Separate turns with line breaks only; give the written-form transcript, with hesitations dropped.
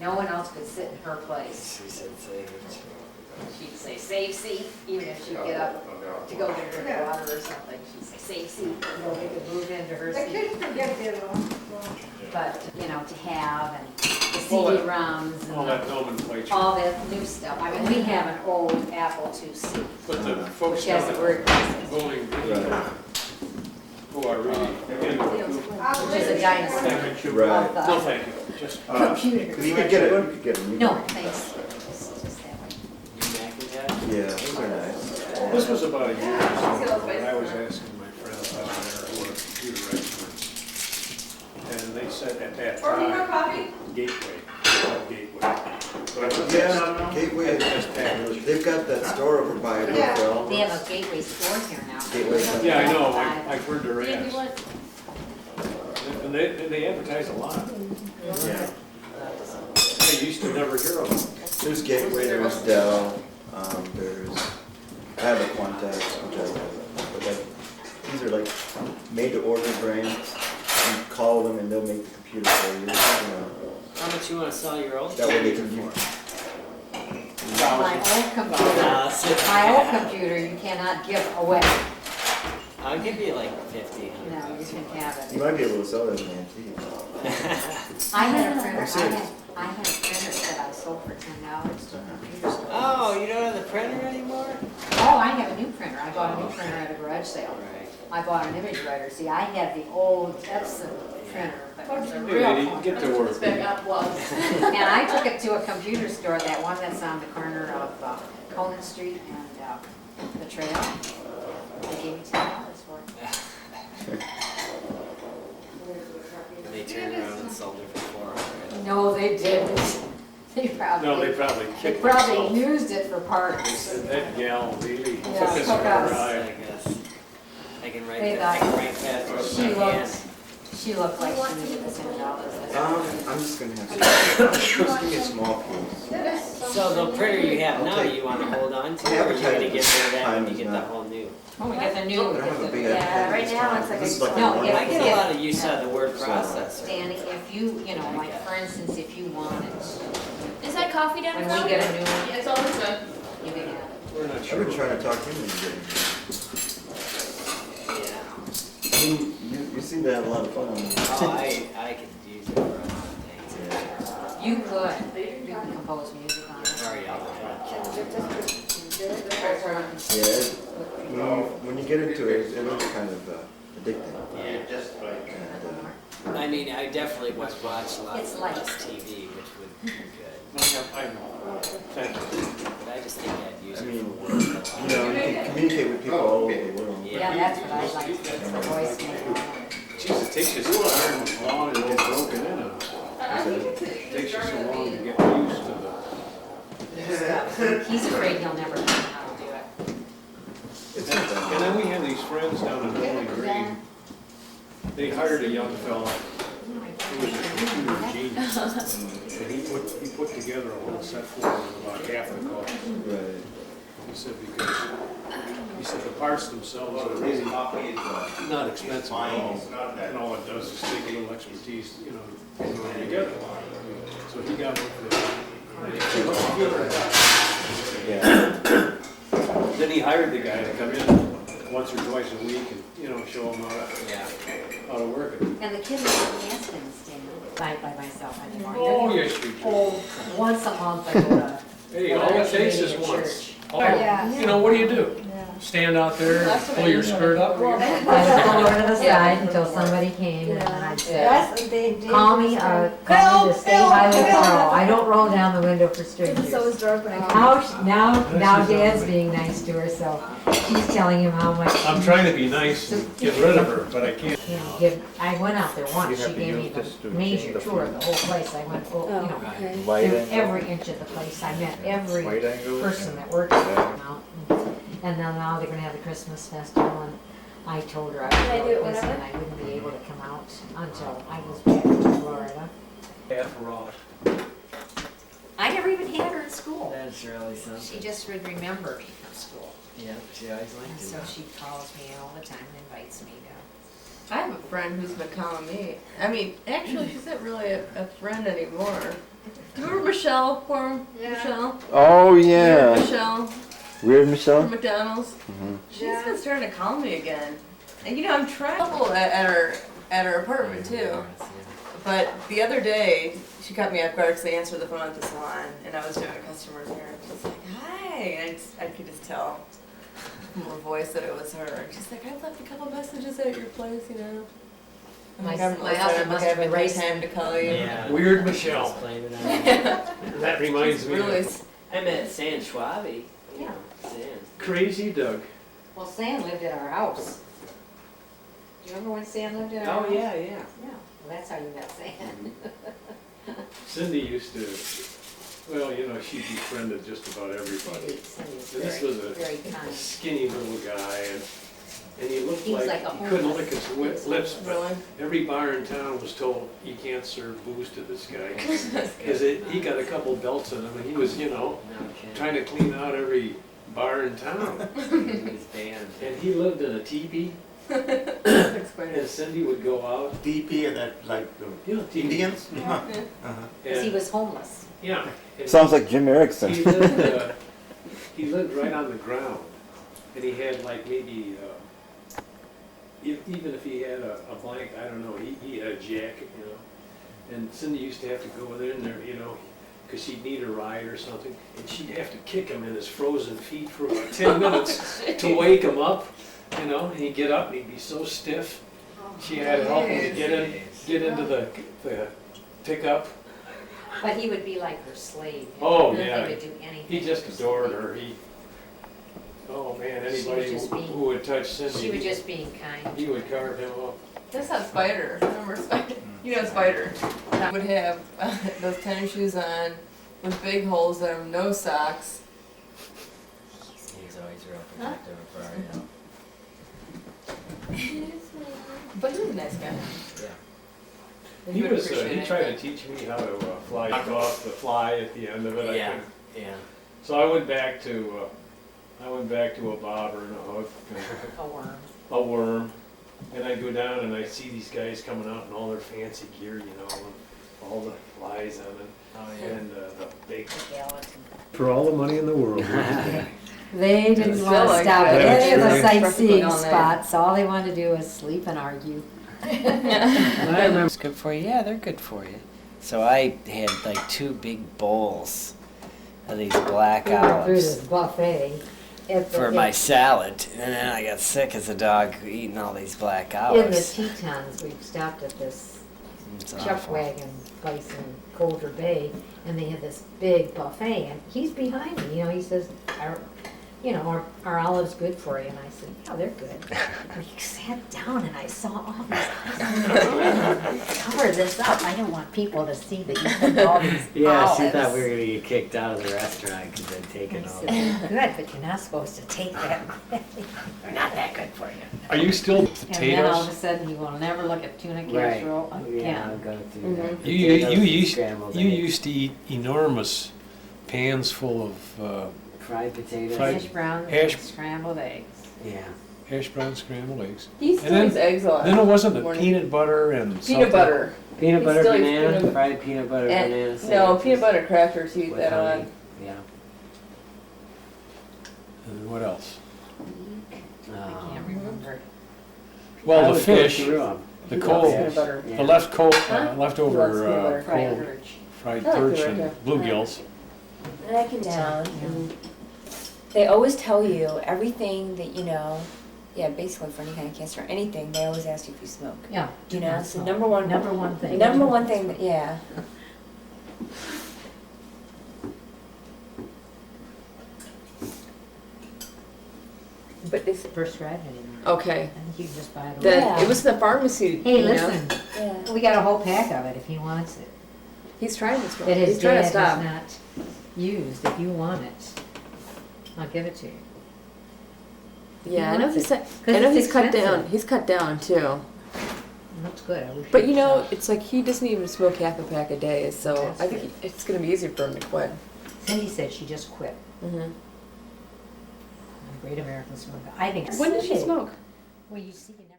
No one else could sit in her place.
She said save.
She'd say, save seat, even if she'd get up to go get a drink of water or something, she'd say, save seat, you know, they could move into her
The
seat.
kids forget their own.
But, you know, to have, and the
All that-
CD-ROMs
All
and
that nomenclature.
all that new stuff. I mean, we have an old Apple IIc,
But the folks
which has
down
the
at
word processor,
Bowling Green, who are really,
which is a dinosaur
thank you.
Right.
of
No,
the
thank you, just,
computers.
You could get a new
No,
one.
thanks. Just that way.
You Macintosh?
Yeah, those are nice.
this was about a year or so, when I was asking my friends out there who are computer experts. And they said at that
Or more
time,
coffee?
Gateway, called Gateway.
Yeah, Gateway,
That's packaged.
they've got that store over by
Yeah.
Willowhill.
They have a gateway store here now.
Gateway.
Yeah, I know, I've heard their
Yeah, you
ads.
want-
And they advertise a lot.
Yeah.
I used to never hear of them.
There's Gateway, there's Dell, there's, I have a Quantex, which I love, but like, these are like made to order brands. You call them and they'll make the computer for you, you know.
How much you wanna sell your old
That way they
computer
can,
for?
My old computer, my old computer you cannot give away.
I'll give you like 50,
No,
100
you
bucks.
can have
you
it.
might be able to sell it as an antique.
I had a printer,
I'm serious.
I had a printer that I sold for $10 to a computer store.
Oh, you don't have the printer anymore?
Oh, I have a new printer. I bought a new printer at a garage sale.
Right.
I bought an image writer. See, I had the old Epson printer, but it was a
Hey,
real
lady,
one.
get to work.
And I took it to a computer store, that one that's on the corner of Conan Street and the Trail. They gave me $10 for it.
And they turned around and sold it for 400.
No, they didn't. They
No, they
probably,
probably
they
kicked
probably
themselves.
used it for parts.
And that gal really took
Yeah,
us
took
for a
us.
I
ride.
guess. I can write
They
that, I
thought
can write faster with
She
my hand.
she looked like she needed the $10.
I'm just gonna have to, just give me a small piece.
So the printer you have now, you wanna hold on to, or are you gonna get rid of that when you get the whole new?
When we get the new,
I don't have a big
yeah,
iPad
right
this
now
time.
it's like
This is
a,
like
no,
a
if,
I get a lot
if,
of use out of the word processor.
Danny, if you know, like for instance, if you wanted,
Is that coffee down
when
there?
we get a new one,
Yeah, it's always good.
you can have it.
We're not
I've
sure.
been trying to talk him into getting it.
Yeah.
I mean, you seem to have a lot of fun on this.
Oh, I could use it for a lot of things.
Yeah.
You can compose music on it.
Sorry, I'll
Yeah, when you get into it, it looks kind of addicting.
Yeah.
And,
I mean, I definitely would watch a lot
It's
of
light.
less TV, which would be good.
I know. Thank you.
But I just think I'd use
I
it
mean,
for work a lot.
you know, you can communicate with people all over the world.
Yeah, that's what I like, it's the voicemail.
Jeez, it takes you so darn long to get broken in on. It takes you so long to get used to the.
He's afraid he'll never learn how to do it.
It's
And
not that
then we had these friends down in Bowling Green. They hired a young fella who was a computer genius. And he put together a whole set for them about half the cost.
right.
He said because the parts themselves are really not expensive at all. And all it does is take a little expertise, you know, to put them together. So he got with
Yeah.
Then he hired the guy to come in once or twice a week and, you know, show him how to work it.
And the kids are in Aspen, staying by myself anymore.
Oh, yes, you do.
Oh, once a month I go to.
Hey, all it takes is once. Oh,
Yeah.
you know, what do? Stand out there, pull your skirt up?
I'd go over to the side until somebody came and I'd say,
Yes, they did.
call me to stay highly thorough. I don't roll down the window for strangers.
So is Dork when I
Now Dad's being nice to her, so she's telling him how much.
I'm trying to be nice and get rid of her, but I can't.
You know, I went out there once, she gave me the major tour of the whole place. I went, you know, through every inch of the place. I met every person that worked there. And then now they're gonna have the Christmas festival, and I told her I
Can I do
was
it
busy
whenever?
and I wouldn't be able to come out until I was back to Florida.
After
I never even had her in school.
That's really
She
something.
just would remember me from school.
Yeah, she always
And
liked
so
it.
she calls me all the time and invites me to
I have a friend who's been calling me. I mean, actually, she's not really a friend anymore. Do you remember Michelle?
Yeah.
Michelle?
Oh
Weird
yeah.
Michelle
Weird
from
Michelle.
McDonald's.
Mhm.
She's been starting to call me again. And you know, I'm trying at her apartment too. But the other day, she caught me off guard because I answered the phone at the salon, and I was doing a customer's hair. And she's like, "Hi," and I could just tell from her voice that it was her. And she's like, "I left a couple messages at your place, you know." I'm like,
My husband must have
been
erased
time to call you.
Yeah.
Weird Michelle.
Just blame it on
That reminds me
Really,
of
I met San Schwabi.
Yeah.
San.
Crazy Doug.
Well, Sam lived at our house. Do you remember when Sam lived at our house?
Oh, yeah, yeah.
Yeah, well, that's how you met Sam.
Cindy used to, well, you know, she befriended just about everybody.
Cindy's
And this
very,
was
very
a
kind.
skinny little guy, and he looked
He was
like
like a
he couldn't
homeless.
lick his lips. But
really?
every bar in town was told, you can't serve booze to this guy. Because he got a couple belts in him, and he was, you know,
No kidding.
trying to clean out every bar in town.
His band.
And he lived in a teepee,
That's quite
and Cindy would go out.
DP and that, like, the
You know, teepee.
Indians?
Yeah.
Because he
And,
was homeless.
yeah. and
Sounds like Jim Erickson.
he lived right on the ground, and he had like maybe, even if he had a blank, I don't know, he had a jacket, you know. And Cindy used to have to go in there, you know, because she'd need a ride or something, and she'd have to kick him in his frozen feet for about 10 minutes to wake him up, you know, and he'd get up and he'd be so stiff. She had to help him to get into the pickup.
But he would be like her slave.
Oh,
He
yeah.
would do anything.
He just adored her. Oh man, anybody
just being-
who would touch
She was
Cindy,
just being kind.
he would carve him up.
That's not Spider. Remember Spider? You know Spider. I would have those tennis shoes on with big holes in them, no socks.
He's always real protective of Mario.
But he was a nice guy.
Yeah.
He
would
was,
appreciate
he
it.
tried to teach me how to fly off the fly at the end of it, I
Yeah.
think.
Yeah.
So I went back to a bobber and a hook and
A worm.
a worm. And I go down and I see these guys coming out in all their fancy gear, you know, and all the flies on it.
Oh, yeah.
And the big,
Skeleton.
for all the money in the world.
They didn't
Still
want to
like
stop
that.
at any of the
That's true.
sightseeing
All night.
spots. All they wanted to do was sleep and argue.
I remember it's good for you. Yeah, they're good for you. So I had like 2 big bowls of these black
We went through
olives
this buffet.
for my salad, and then I got sick as a dog eating all these black
In the
olives.
Tetons, we stopped at this
It's
chuck
awful.
wagon place in Coulter Bay, and they had this big buffet, and he's behind me, you know, he says, are olives good for you? And I said, yeah, they're good. And he sat down and I saw all these, cover this up, I don't want people to see that you put all these olives.
Yeah, she thought we were gonna get kicked out of the restaurant because they'd
I
taken all.
said, good, but you're not supposed to take that. They're not that good for you.
Are you still
And then all of a
potatoes?
sudden, you will never look at tuna
Right.
casserole
Yeah, I'll
again.
go through that.
You
Potatoes and
used
scrambled
you
eggs.
used to eat enormous pans full of
fried potatoes.
fried-
Hash browns
hash-
and scrambled eggs.
Yeah.
hash brown scrambled eggs.
He still
then-
eats eggs a lot.
Then it wasn't the
Morning.
peanut butter and something.
Peanut butter.
Peanut
He
butter
still eats
banana,
peanut-
fried peanut butter
And,
banana
no,
sandwiches
peanut butter crackers. He eat
with
that a lot.
honey. Yeah.
And what else?
I can't remember.
Well,
I
the
would go
fish,
through 'em.
the
He
cold,
loves peanut butter.
Yeah.
the leftover
He loves peanut butter.
Fried
cold
perch.
fried
I like
perch
the
and
red,
bluegills.
I can tell. And they always tell you everything that you know. Yeah, basically for any kind of cancer or anything, they always ask you if you smoke.
Yeah.
You know,
not
so
smoke.
number one
thing.
Number one thing that yeah.
But this.
Prescribed anymore.
Okay.
I think you can just buy it.
The,
Yeah.
It was the pharmacy.
Hey,
you know.
listen,
Yeah.
we got a whole pack of it if he wants it.
He's trying to stop.
That his
He's trying
dad
to
has
stop.
not used, if you want it, I'll give it to you.
Yeah, I
He
know
wants
he's.
it. 'Cause
I know
it's
he's cut down.
expensive.
He's cut down too.
That's good, I wish.
But
he'd
you know,
stop.
it's like he doesn't even smoke half a pack a day, so
That's
I think
good.
it's gonna be easier for him to quit.
Cindy said she just quit.
Mm-hmm.
A great American smoker. I think.
When did she
Cindy-
smoke?
Well, you see, you never.